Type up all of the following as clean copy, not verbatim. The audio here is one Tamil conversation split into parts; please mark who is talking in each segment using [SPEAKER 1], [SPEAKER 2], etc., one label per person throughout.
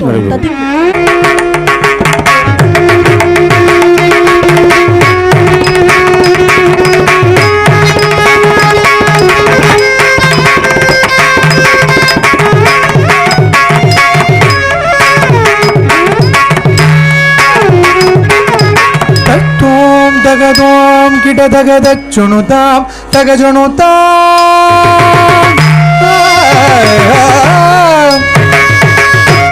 [SPEAKER 1] தத்தி
[SPEAKER 2] தகதோம் கிட தகதச்சுணுதாம் தகஜுணுதாம்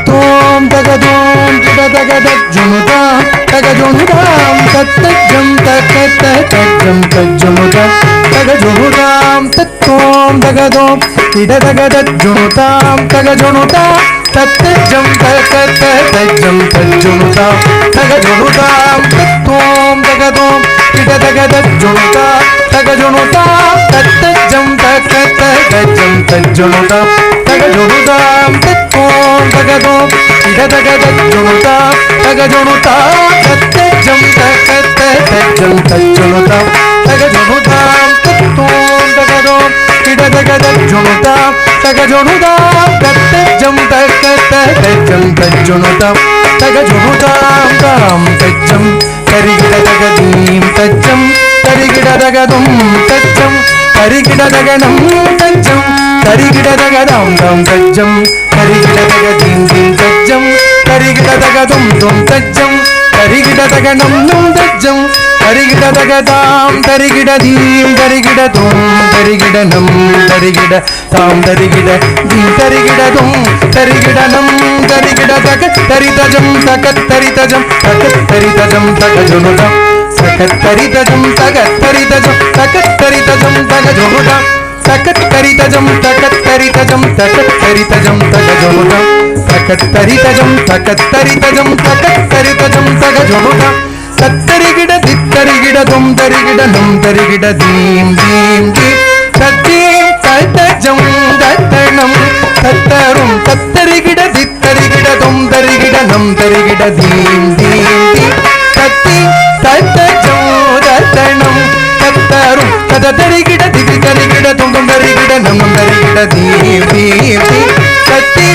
[SPEAKER 2] தோம் தகதோம் கிட தகதச்சுணுதாம் தகஜுணுதாம் தத்தஜம் தக்கத்த தஜம் தஜ்ஜுணுதாம் தகஜுணுதாம் தத்தோம் தகதோம் கிட தகதச்சுணுதாம் தகஜுணுதாம் தத்தஜம் தக்கத்த தஜம் தஜ்ஜுணுதாம் தகஜுணுதாம் தத்தோம் தகதோம் கிட தகதச்சுணுதாம் தகஜுணுதாம் தத்தஜம் தக்கத்த தஜம் தஜ்ஜுணுதாம் தகஜுணுதாம் தத்தோம் தகதோம் கிட தகதச்சுணுதாம் தகஜுணுதாம் தத்தஜம் தக்கத்த தஜம் தஜ்ஜுணுதாம் தகஜுணுதாம் தத்தோம் தகதோம் கிட தகதச்சுணுதாம் தகஜுணுதாம் தத்தஜம் தக்கத்த தஜம் தஜ்ஜுணுதாம் தகஜுணுதாம் தாம் தஜ்ஜம் தரிகிட தகதீம் தஜ்ஜம் தரிகிட தகதும் தஜ்ஜம் தரிகிட தகனம் தஜ்ஜம் தரிகிட தகதாம் தாம் தஜ்ஜம் தரிகிட தகதீம் தீம் தஜ்ஜம் தரிகிட தகதும் தும் தஜ்ஜம் தரிகிட தகனம் நும் தஜ்ஜம் தரிகிட தகதாம் தரிகிட தீம் தரிகிட தும் தரிகிட நம் தரிகிட தாம் தரிகிட தீம் தரிகிட தும் தரிகிட நம் தரிகிட தக தரிதஜம் தகத்தரிதஜம் தகத்தரிதஜம் தகஜுணுதாம் தகத்தரிதஜம் தகத்தரிதஜம் தகத்தரிதஜம் தகஜுணுதாம் தகத்தரிதஜம் தகத்தரிதஜம் தகத்தரிதஜம் தகஜுணுதாம் தகத்தரிதஜம் தகத்தரிதஜம் தகத்தரிதஜம் தகஜுணுதாம் தத்தரிகிட தித்தரிகிட தும் தரிகிட நம் தரிகிட தீம் தீம் தீம் தத்தீம் தத்தஜம் தத்தனம் தத்தரும் தத்தரிகிட தித்தரிகிட தும் தரிகிட நம் தரிகிட தீம் தீம் தீம் தத்தி தத்தஜம் தத்தனம் தத்தரும் தத்தரிகிட திதி தரிகிட தும் தரிகிட நம் தரிகிட தீம் தீம் தீம் தத்தி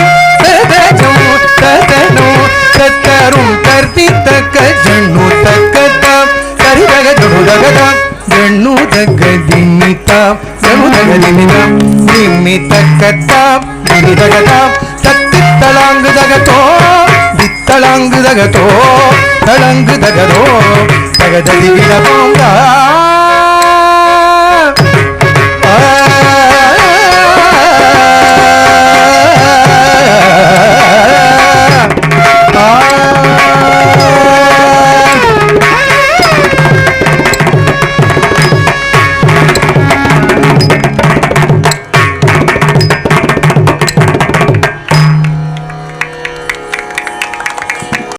[SPEAKER 2] தத்தஜம் தத்தனம் தத்தரும் கர்த்தி தக்க ஜண்ணு தக்கதாம் கரிதக ஜுணுதகதாம் ஜண்ணு தகதிமிதாம் ஜண்ணு தகதிமிதாம் திம்மி தக்கதாம் திமிதகதாம் தத்தி தலாங்கு தகதோ தித்தலாங்கு தகதோ தலங்கு தகதோ தகததி விடபோங்கா